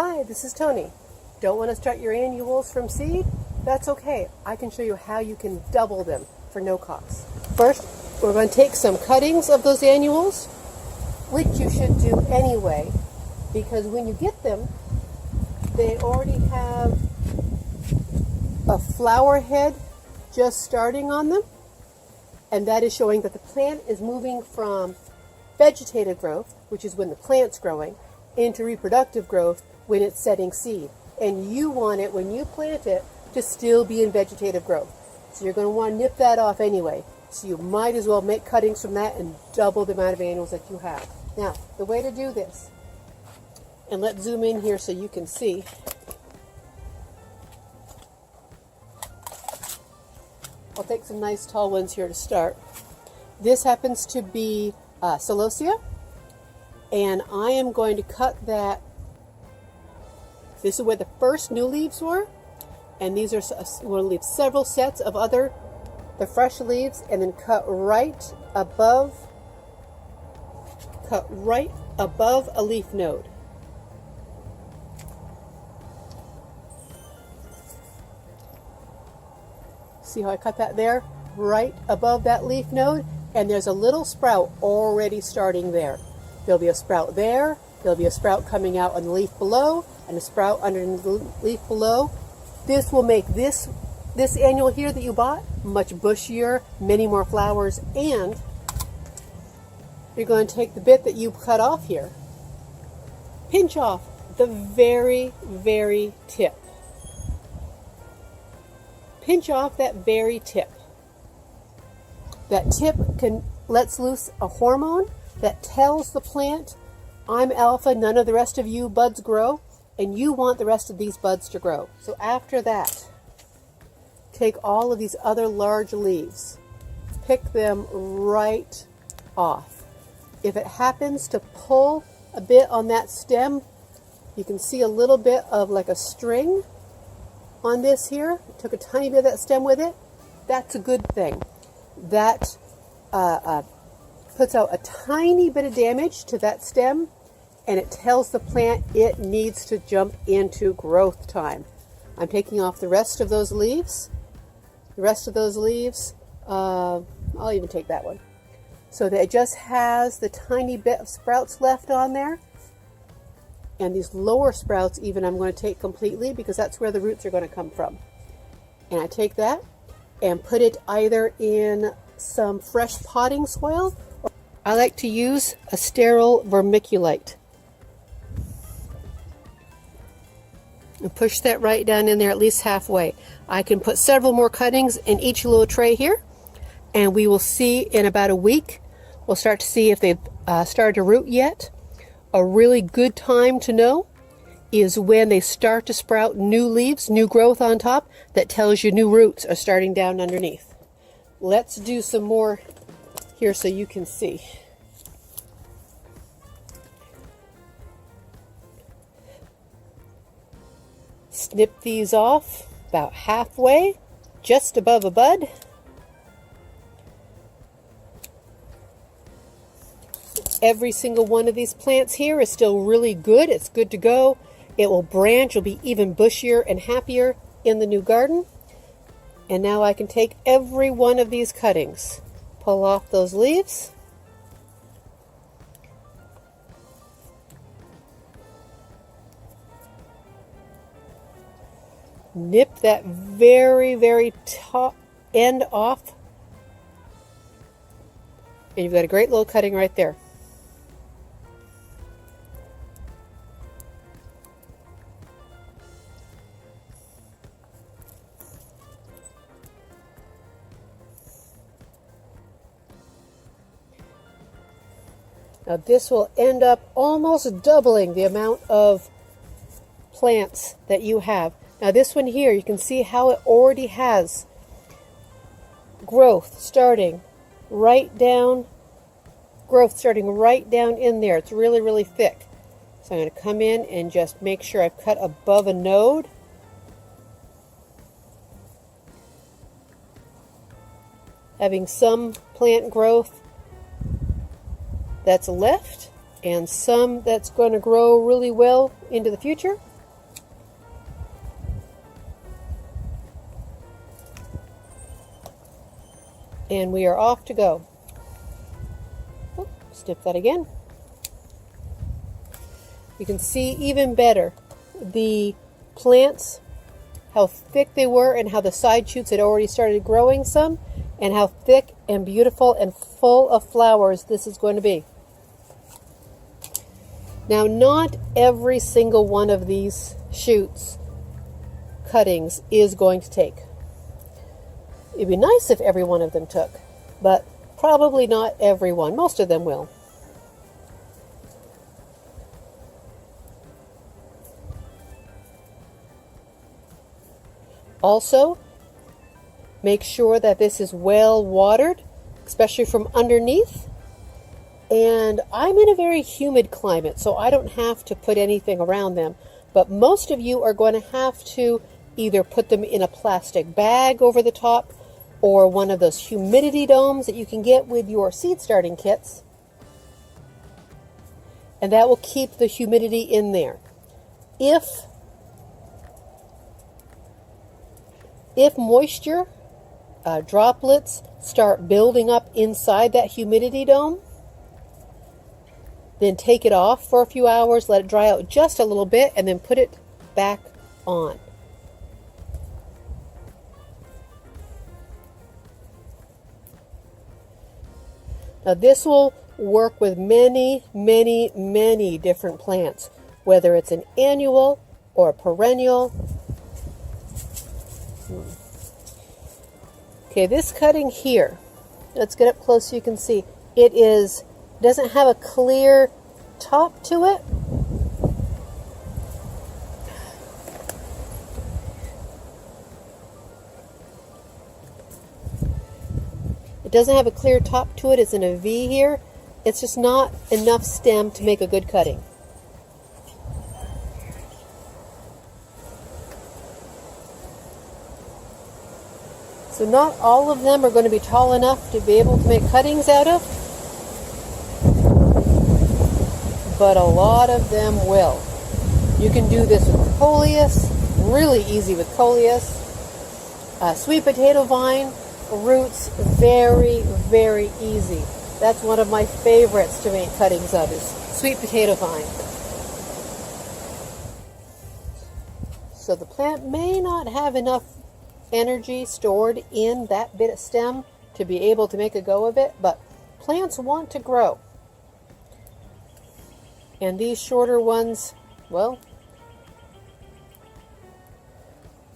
Hi, this is Tony. Don't want to start your annuals from seed? That's okay. I can show you how you can double them for no cost. First, we're going to take some cuttings of those annuals, which you should do anyway, because when you get them, they already have a flower head just starting on them, and that is showing that the plant is moving from vegetative growth, which is when the plant's growing, into reproductive growth when it's setting seed. And you want it, when you plant it, to still be in vegetative growth. So you're going to want to nip that off anyway. So you might as well make cuttings from that and double the amount of annuals that you have. Now, the way to do this, and let's zoom in here so you can see. I'll take some nice tall ones here to start. This happens to be celosia, and I am going to cut that. This is where the first new leaves were, and these are, we'll leave several sets of the fresh leaves, and then cut right above a leaf node. See how I cut that there? Right above that leaf node, and there's a little sprout already starting there. There'll be a sprout there, there'll be a sprout coming out on the leaf below, and a sprout underneath the leaf below. This will make this annual here that you bought much bushier, many more flowers, and you're going to take the bit that you cut off here, pinch off the very, very tip. Pinch off that very tip. That tip lets loose a hormone that tells the plant, I'm alpha, none of the rest of you buds grow, and you want the rest of these buds to grow. So after that, take all of these other large leaves, pick them right off. If it happens to pull a bit on that stem, you can see a little bit of like a string on this here. Took a tiny bit of that stem with it. That's a good thing. That puts out a tiny bit of damage to that stem, and it tells the plant it needs to jump into growth time. I'm taking off the rest of those leaves. The rest of those leaves, I'll even take that one. So that it just has the tiny bit of sprouts left on there. And these lower sprouts even I'm going to take completely, because that's where the roots are going to come from. And I take that and put it either in some fresh potting soil, or I like to use a sterile vermiculite. And push that right down in there at least halfway. I can put several more cuttings in each little tray here, and we will see in about a week. We'll start to see if they've started to root yet. A really good time to know is when they start to sprout new leaves, new growth on top, that tells you new roots are starting down underneath. Let's do some more here so you can see. Snip these off about halfway, just above a bud. Every single one of these plants here is still really good. It's good to go. It will branch. It'll be even bushier and happier in the new garden. And now I can take every one of these cuttings, pull off those leaves. Nip that very, very top end off. And you've got a great little cutting right there. Now this will end up almost doubling the amount of plants that you have. Now this one here, you can see how it already has growth starting right down in there. It's really, really thick. So I'm going to come in and just make sure I've cut above a node. Having some plant growth that's left and some that's going to grow really well into the future. And we are off to go. Oh, snip that again. You can see even better the plants, how thick they were and how the side shoots had already started growing some, and how thick and beautiful and full of flowers this is going to be. Now, not every single one of these shoots, cuttings, is going to take. It'd be nice if every one of them took, but probably not every one. Most of them will. Also, make sure that this is well watered, especially from underneath. And I'm in a very humid climate, so I don't have to put anything around them. But most of you are going to have to either put them in a plastic bag over the top, or one of those humidity domes that you can get with your seed starting kits. And that will keep the humidity in there. If moisture droplets start building up inside that humidity dome, then take it off for a few hours, let it dry out just a little bit, and then put it back on. Now this will work with many, many, many different plants, whether it's an annual or a perennial. Okay, this cutting here, let's get up close so you can see. It doesn't have a clear top to it. It doesn't have a clear top to it. It's in a V here. It's just not enough stem to make a good cutting. So not all of them are going to be tall enough to be able to make cuttings out of, but a lot of them will. You can do this with coleus, really easy with coleus. Sweet potato vine roots, very, very easy. That's one of my favorites to make cuttings of, is sweet potato vine. So the plant may not have enough energy stored in that bit of stem to be able to make a go of it, but plants want to grow. And these shorter ones, well,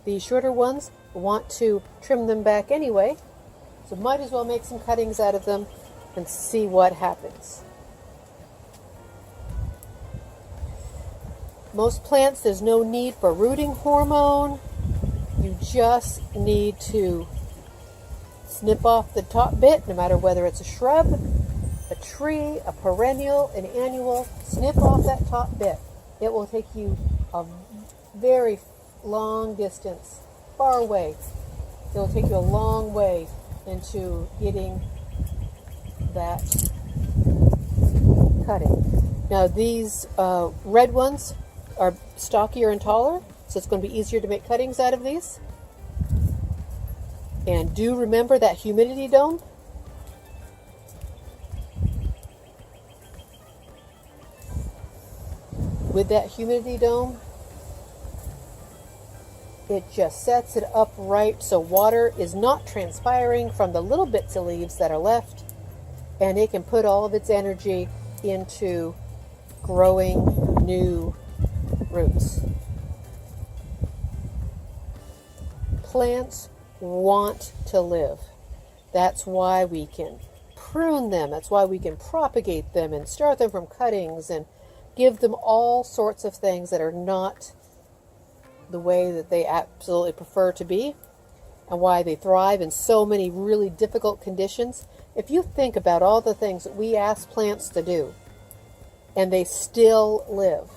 these shorter ones want to trim them back anyway, so might as well make some cuttings out of them and see what happens. Most plants, there's no need for rooting hormone. You just need to snip off the top bit, no matter whether it's a shrub, a tree, a perennial, an annual. Snip off that top bit. It will take you a very long distance, far away. It will take you a long way into getting that cutting. Now these red ones are stockier and taller, so it's going to be easier to make cuttings out of these. And do remember that humidity dome. With that humidity dome, it just sets it up right so water is not transpiring from the little bits of leaves that are left, and it can put all of its energy into growing new roots. Plants want to live. That's why we can prune them. That's why we can propagate them and start them from cuttings and give them all sorts of things that are not the way that they absolutely prefer to be, and why they thrive in so many really difficult conditions. If you think about all the things that we ask plants to do and they still live,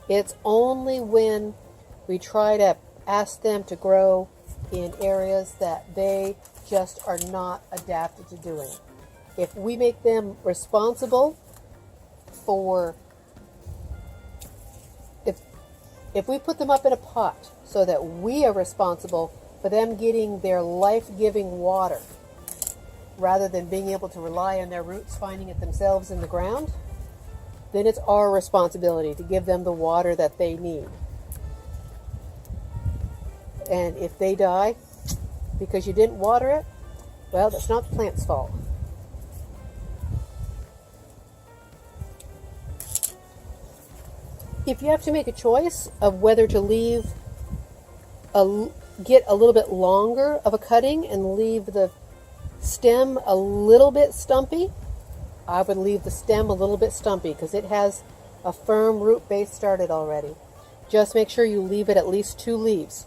it's only when we try to ask them to grow in areas that they just are not adapted to doing. If we make them responsible for, if we put them up in a pot so that we are responsible for them getting their life-giving water, rather than being able to rely on their roots finding it themselves in the ground, then it's our responsibility to give them the water that they need. And if they die because you didn't water it, well, that's not the plant's fault. If you have to make a choice of whether to get a little bit longer of a cutting and leave the stem a little bit stumpy, I would leave the stem a little bit stumpy because it has a firm root base started already. Just make sure you leave it at least 2 leaves.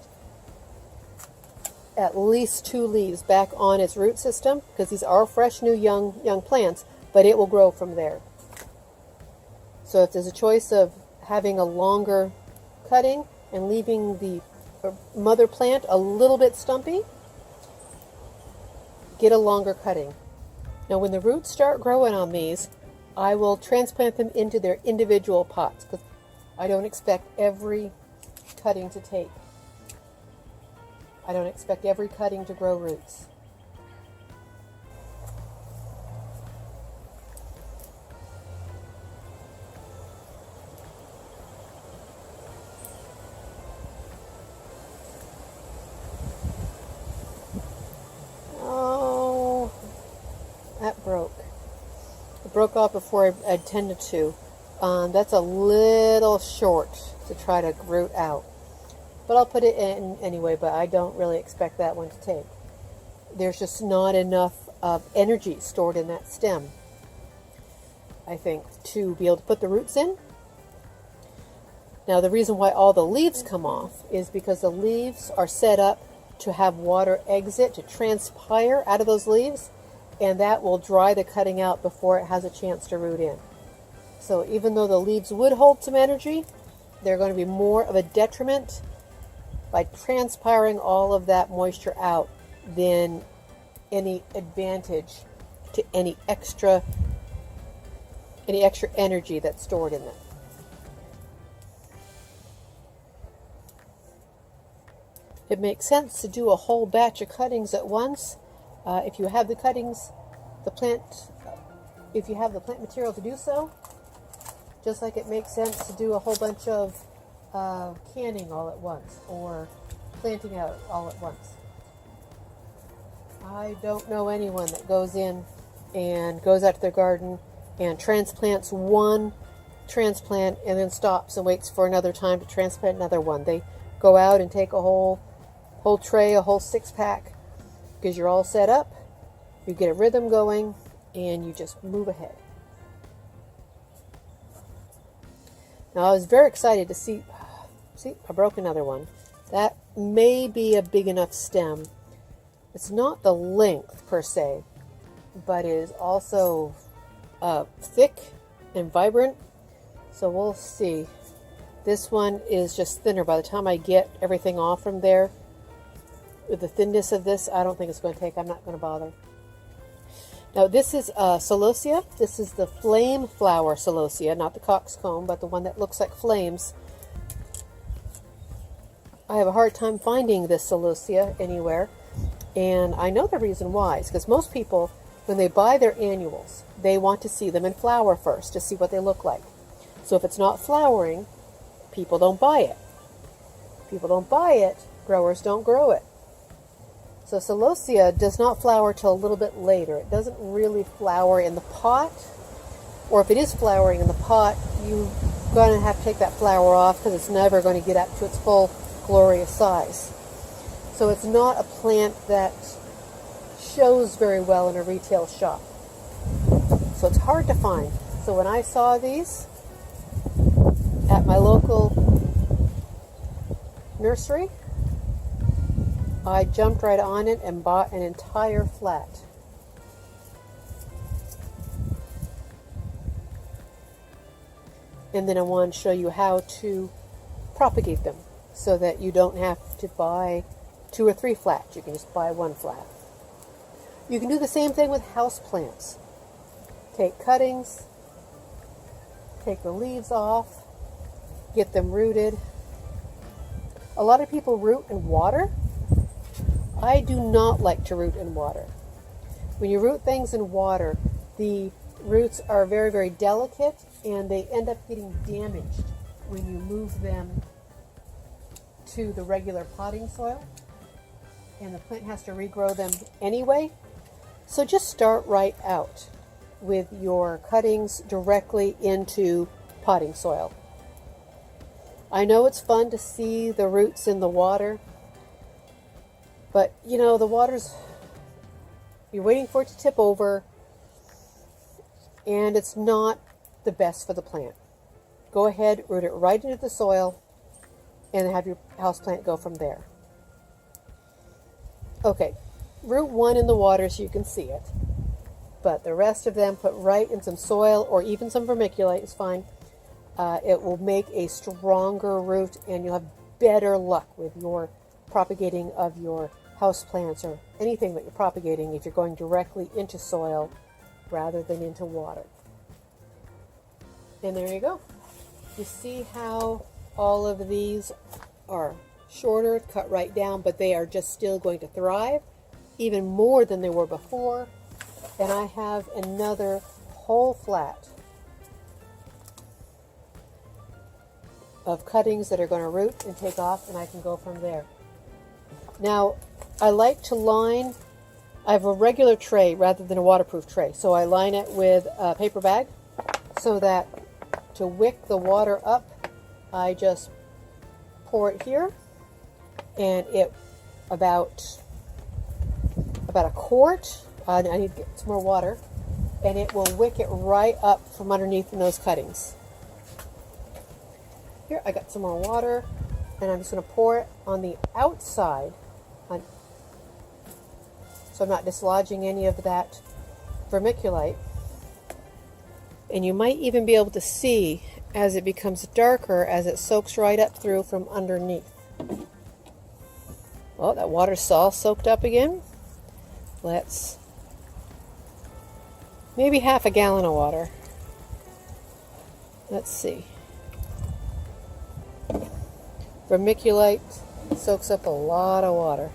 At least 2 leaves back on its root system, because these are fresh new young plants, but it will grow from there. So if there's a choice of having a longer cutting and leaving the mother plant a little bit stumpy, get a longer cutting. Now when the roots start growing on these, I will transplant them into their individual pots, because I don't expect every cutting to take. I don't expect every cutting to grow roots. Oh, that broke. It broke off before I intended to. That's a little short to try to root out. But I'll put it in anyway, but I don't really expect that one to take. There's just not enough of energy stored in that stem, I think, to be able to put the roots in. Now the reason why all the leaves come off is because the leaves are set up to have water exit, to transpire out of those leaves, and that will dry the cutting out before it has a chance to root in. So even though the leaves would hold some energy, they're going to be more of a detriment by transpiring all of that moisture out than any advantage to any extra energy that's stored in them. It makes sense to do a whole batch of cuttings at once. If you have the cuttings, if you have the plant material to do so, just like it makes sense to do a whole bunch of canning all at once or planting out all at once. I don't know anyone that goes in and goes out to their garden and transplants one transplant and then stops and waits for another time to transplant another one. They go out and take a whole tray, a whole 6-pack, because you're all set up, you get a rhythm going, and you just move ahead. Now I was very excited to see, I broke another one. That may be a big enough stem. It's not the length per se, but it is also thick and vibrant. So we'll see. This one is just thinner. By the time I get everything off from there, with the thinness of this, I don't think it's going to take. I'm not going to bother. Now this is celosia. This is the flame flower celosia, not the coxcomb, but the one that looks like flames. I have a hard time finding this celosia anywhere, and I know the reason why. It's because most people, when they buy their annuals, they want to see them in flower first to see what they look like. So if it's not flowering, people don't buy it. People don't buy it, growers don't grow it. So celosia does not flower till a little bit later. It doesn't really flower in the pot, or if it is flowering in the pot, you're going to have to take that flower off because it's never going to get up to its full glorious size. So it's not a plant that shows very well in a retail shop. So it's hard to find. So when I saw these at my local nursery, I jumped right on it and bought an entire flat. And then I want to show you how to propagate them so that you don't have to buy 2 or 3 flats. You can just buy 1 flat. You can do the same thing with house plants. Take cuttings, take the leaves off, get them rooted. A lot of people root in water. I do not like to root in water. When you root things in water, the roots are very, very delicate and they end up getting damaged when you move them to the regular potting soil. And the plant has to regrow them anyway. So just start right out with your cuttings directly into potting soil. I know it's fun to see the roots in the water, but you know, the water's, you're waiting for it to tip over, and it's not the best for the plant. Go ahead, root it right into the soil, and have your houseplant go from there. Okay, root one in the water so you can see it, but the rest of them put right in some soil or even some vermiculite is fine. It will make a stronger root, and you'll have better luck with your propagating of your houseplants or anything that you're propagating if you're going directly into soil rather than into water. And there you go. You see how all of these are shorter, cut right down, but they are just still going to thrive even more than they were before. And I have another whole flat of cuttings that are going to root and take off, and I can go from there. Now, I like to line, I have a regular tray rather than a waterproof tray, so I line it with a paper bag so that to wick the water up, I just pour it here, and it about a quart. I need to get some more water, and it will wick it right up from underneath in those cuttings. Here, I got some more water, and I'm just going to pour it on the outside, so I'm not dislodging any of that vermiculite. And you might even be able to see as it becomes darker as it soaks right up through from underneath. Well, that water's all soaked up again. Let's maybe half a gallon of water. Let's see. Vermiculite soaks up a lot of water.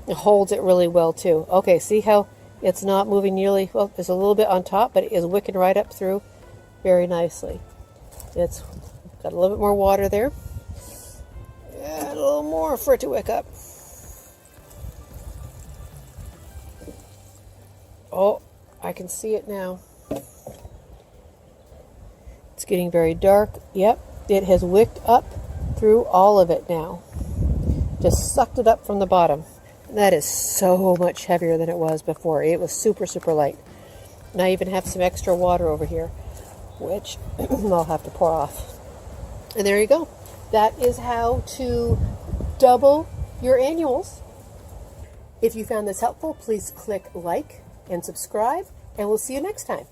It holds it really well too. Okay, see how it's not moving nearly, well, there's a little bit on top, but it is wicking right up through very nicely. It's got a little bit more water there. Add a little more for it to wick up. Oh, I can see it now. It's getting very dark. Yep, it has wicked up through all of it now. Just sucked it up from the bottom. And that is so much heavier than it was before. It was super, super light. And I even have some extra water over here, which I'll have to pour off. And there you go. That is how to double your annuals. If you found this helpful, please click like and subscribe, and we'll see you next time.